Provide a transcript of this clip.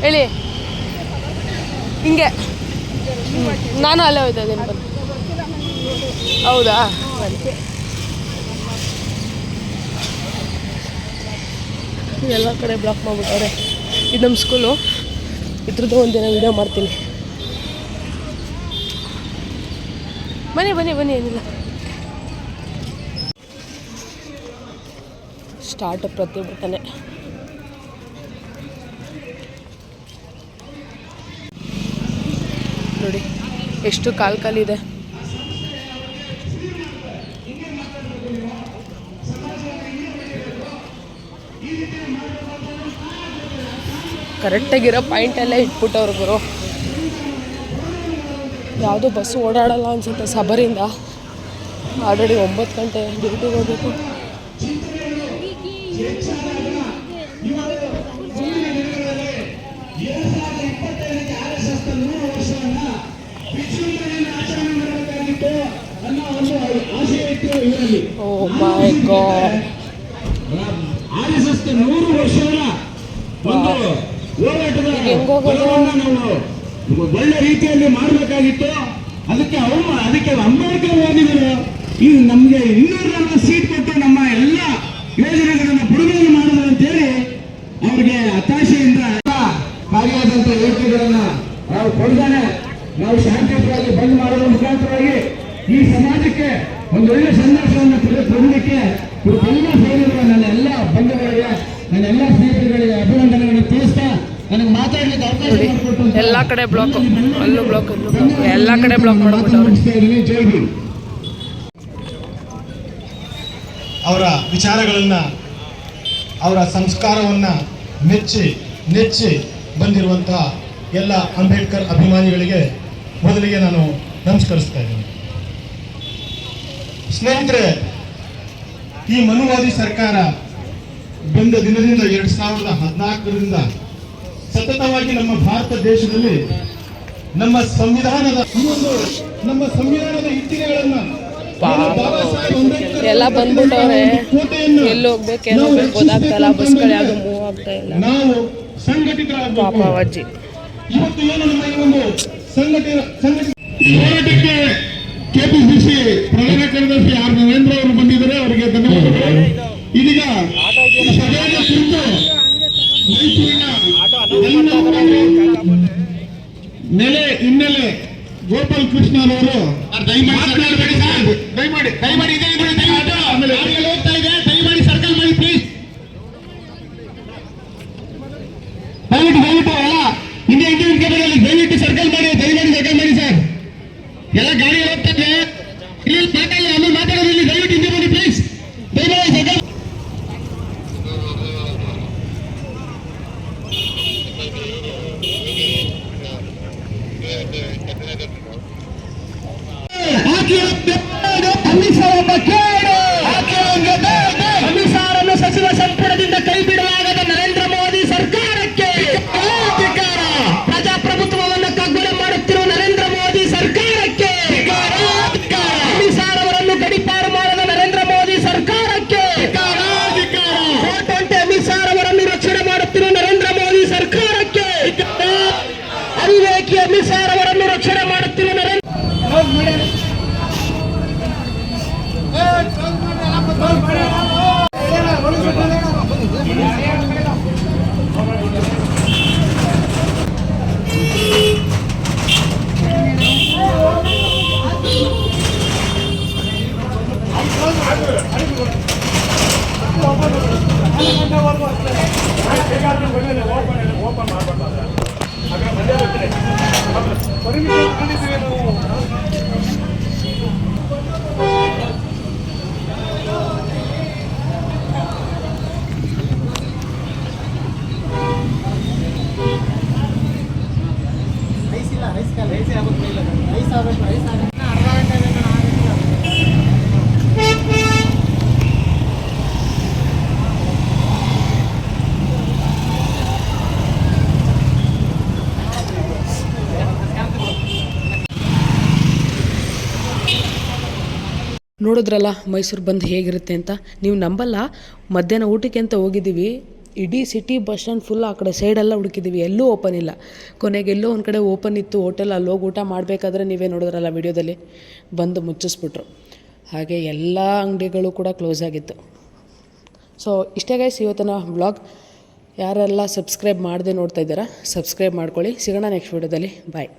ಹೇಳಿ ಹಿಂಗೆ ನಾನು ಅಲ್ಲೇ ಹೋಯ್ತಾ ಇದ್ದೀನಿ ಬನ್ನಿ. ಹೌದಾ ಎಲ್ಲ ಕಡೆ ಬ್ಲಾಕ್ ಮಾಡಿಬಿಟ್ಟವ್ರೆ. ಇದು ನಮ್ಮ ಸ್ಕೂಲು. ಇದ್ರದ್ದು ಒಂದಿನ ವೀಡಿಯೋ ಮಾಡ್ತೀನಿ. ಬನ್ನಿ ಬನ್ನಿ ಬನ್ನಿ, ಏನಿಲ್ಲ. ಸ್ಟಾರ್ಟ್ ಪ್ರತಿಭಟನೆ. ನೋಡಿ ಎಷ್ಟು ಕಾಲಿದೆ. ಕರೆಕ್ಟಾಗಿರೋ ಪಾಯಿಂಟೆಲ್ಲ ಇಟ್ಬಿಟ್ಟವ್ರು ಗುರು. ಯಾವುದೋ ಬಸ್ಸು ಓಡಾಡಲ್ಲ ಅನಿಸುತ್ತೆ ಸಬರಿಂದ. ಆಲ್ರೆಡಿ 9 ಗಂಟೆ ಡ್ಯೂಟಿಗೆ ಹೋಗಬೇಕು. ಓ ಮೈ ಗಾಡ್. ಆರ್ಎಸ್ಎಸ್ 100 ವರ್ಷಗಳ ಒಂದು ಹೋರಾಟದ ಒಳ್ಳೆ ರೀತಿಯಲ್ಲಿ ಮಾಡಬೇಕಾಗಿತ್ತು. ಅದಕ್ಕೆ ಅಂಬೇಡ್ಕರ್ ಹೋಗಿದ್ರು. ಈಗ ನಮ್ಗೆ 240 ಸೀಟ್ ಕೊಟ್ಟು ನಮ್ಮ ಎಲ್ಲ ಯೋಜನೆಗಳನ್ನ ಬಿಡುಗಡೆ ಮಾಡಿದ್ರು ಅಂತೇಳಿ ಅವ್ರಿಗೆ ಹತಾಶೆಯಿಂದ ಕಾರ್ಯಾದಂತ ಹೇಳಿಕೆಗಳನ್ನ ನಾವು ಕೊಡ್ತಾನೆ ನಾವು ಶಾಂತಿಯುತವಾಗಿ ಬಂದ್ ಮಾಡೋದ್ರ ಮುಖಾಂತರವಾಗಿ ಈ ಸಮಾಜಕ್ಕೆ ಒಂದೊಳ್ಳೆ ಸಂದೇಶವನ್ನು ಕೊಡಲಿಕ್ಕೆ ಎಲ್ಲ ಸೇರಿರುವ ನನ್ನ ಎಲ್ಲ ಬಂಧುಗಳಿಗೆ, ನನ್ನ ಎಲ್ಲ ಸ್ನೇಹಿತರುಗಳಿಗೆ ಅಭಿನಂದನೆಗಳನ್ನು ತಿಳಿಸ್ತಾ ನನಗೆ ಮಾತಾಡಲಿಕ್ಕೆ ಅವಕಾಶ ಮಾಡಿಕೊಟ್ಟು ಎಲ್ಲ ಕಡೆ ಬ್ಲಾಕ್, ಅಲ್ಲೂ ಬ್ಲಾಕ್, ಎಲ್ಲ ಕಡೆ ಬ್ಲಾಕ್ ಮಾಡ್ಬಿಟ್ಟವ್ರು. ಜೈ ಭೀಮ್. ಅವರ ವಿಚಾರಗಳನ್ನ, ಅವರ ಸಂಸ್ಕಾರವನ್ನ ನೆಚ್ಚಿ ಬಂದಿರುವಂತಹ ಎಲ್ಲ ಅಂಬೇಡ್ಕರ್ ಅಭಿಮಾನಿಗಳಿಗೆ ಮೊದಲಿಗೆ ನಾನು ನಮಸ್ಕರಿಸ್ತಾ ಇದ್ದೀನಿ. ಸ್ನೇಹಿತರೆ, ಈ ಮನುವಾದಿ ಸರ್ಕಾರ ಬಂದ ದಿನದಿಂದ 2014ರಿಂದ ಸತತವಾಗಿ ನಮ್ಮ ಭಾರತ ದೇಶದಲ್ಲಿ ನಮ್ಮ ಸಂವಿಧಾನದ ಇಟ್ಟಿಗೆಗಳನ್ನ ಎಲ್ಲ ಬಂದ್ಬಿಟ್ಟವ್ರೆ. ಎಲ್ಲಿ ಹೋಗ್ಬೇಕು ಏನು ಹೋಗ್ಬೇಕು ಗೊತ್ತಾಗ್ತಾಯಿಲ್ಲ. ಬಸ್ಗಳು ಯಾವುದು ಮೂವ್ ಆಗ್ತಾ ಇಲ್ಲ. ನಾವು ಸಂಘಟಿತರಾಗಬೇಕು. ಪಾಪ ಅಜ್ಜಿ ಇವತ್ತು ಏನು ನಮ್ಮ ಈ ಒಂದು ಸಂಘಟಿತ ಹೋರಾಟಕ್ಕೆ ಕೆಪಿಸಿಸಿ ಪ್ರಧಾನ ಕಾರ್ಯದರ್ಶಿ ಆರ್ ನರೇಂದ್ರ ಅವರು ಬಂದಿದ್ದಾರೆ. ಅವರಿಗೆ ಧನ್ಯವಾದಗಳು. ಇದೀಗ ಸಭೆಯ ಕುರಿತು ಮೈಸೂರಿನ ಹಿನ್ನೆಲೆ ಗೋಪಾಲ್ ಕೃಷ್ಣ ಅವರು ದಯಮಾಡಿ ಹೋಗ್ತಾ ಇದೆ. ದಯಮಾಡಿ ಸರ್ಕಲ್ ಮಾಡಿ ಪ್ಲೀಸ್. ದಯವಿಟ್ಟು ಎಲ್ಲ ದಯವಿಟ್ಟು ಸರ್ಕಲ್ ಮಾಡಿ, ದಯಮಾಡಿ ಸರ್ಕಲ್ ಮಾಡಿ ಸರ್. ಎಲ್ಲ ಗಾಡಿ ಹೋಗ್ತಾ ಇದೆ. ಇಲ್ಲಿ ಆಮೇಲೆ ಮಾತಾಡೋದಿಲ್ಲ. ದಯವಿಟ್ಟು ಹಿಂದೆ ಬನ್ನಿ ಪ್ಲೀಸ್. ದಯಮಾಡಿ ಸರ್ಕಲ್. ಅಮಿತ್ಸಾರನ್ನು ಸಚಿವ ಸಂಪುಟದಿಂದ ಕೈ ಬಿಡಲಾಗದ ನರೇಂದ್ರ ಮೋದಿ ಸರ್ಕಾರಕ್ಕೆ ಪ್ರಜಾಪ್ರಭುತ್ವವನ್ನು ಕಗ್ಗೊಲೆ ಮಾಡುತ್ತಿರುವ ನರೇಂದ್ರ ಮೋದಿ ಸರ್ಕಾರಕ್ಕೆ, ಅಮಿತ್ಸಾರವರನ್ನು ಗಡಿಪಾರು ಮಾಡದ ನರೇಂದ್ರ ಮೋದಿ ಸರ್ಕಾರಕ್ಕೆ, ಅಮಿತ್ಸಾರವರನ್ನು ರಕ್ಷಣೆ ಮಾಡುತ್ತಿರುವ ನರೇಂದ್ರ ಮೋದಿ ಸರ್ಕಾರಕ್ಕೆ, ಅವಿವೇಕಿ ಅಮಿತ್ಸಾರವರನ್ನು ರಕ್ಷಣೆ ಮಾಡುತ್ತಿರುವ ನರೇಂದ್ರ ನೋಡಿದ್ರಲ್ಲ ಮೈಸೂರು ಬಂದು ಹೇಗಿರುತ್ತೆ ಅಂತ. ನೀವು ನಂಬಲ್ಲ, ಮಧ್ಯಾಹ್ನ ಊಟಕ್ಕೆ ಅಂತ ಹೋಗಿದ್ದೀವಿ. ಇಡೀ ಸಿಟಿ ಬಸ್ ಸ್ಟ್ಯಾಂಡ್ ಫುಲ್ ಆ ಕಡೆ ಸೈಡೆಲ್ಲ ಹುಡುಕಿದ್ದೀವಿ, ಎಲ್ಲೂ ಓಪನ್ ಇಲ್ಲ. ಕೊನೆಗೆ ಎಲ್ಲೋ ಒಂದು ಕಡೆ ಓಪನ್ ಇತ್ತು ಹೋಟೆಲ್, ಅಲ್ಲಿ ಹೋಗಿ ಊಟ ಮಾಡಬೇಕಾದ್ರೆ ನೀವೇ ನೋಡಿದ್ರಲ್ಲ ವಿಡಿಯೋದಲ್ಲಿ ಬಂದು ಮುಚ್ಚಿಸ್ಬಿಟ್ರು. ಹಾಗೆ ಎಲ್ಲ ಅಂಗಡಿಗಳು ಕೂಡ ಕ್ಲೋಸ್ ಆಗಿತ್ತು. ಸೊ ಇಷ್ಟೇ ಗೈಸ್ ಇವತ್ತಿನ ವ್ಲಾಗ್. ಯಾರೆಲ್ಲ ಸಬ್ಸ್ಕ್ರೈಬ್ ಮಾಡದೆ ನೋಡ್ತಾ ಇದ್ದೀರಾ ಸಬ್ಸ್ಕ್ರೈಬ್ ಮಾಡ್ಕೊಳ್ಳಿ. ಸಿಗೋಣ ನೆಕ್ಸ್ಟ್ ವಿಡಿಯೋದಲ್ಲಿ. ಬಾಯ್.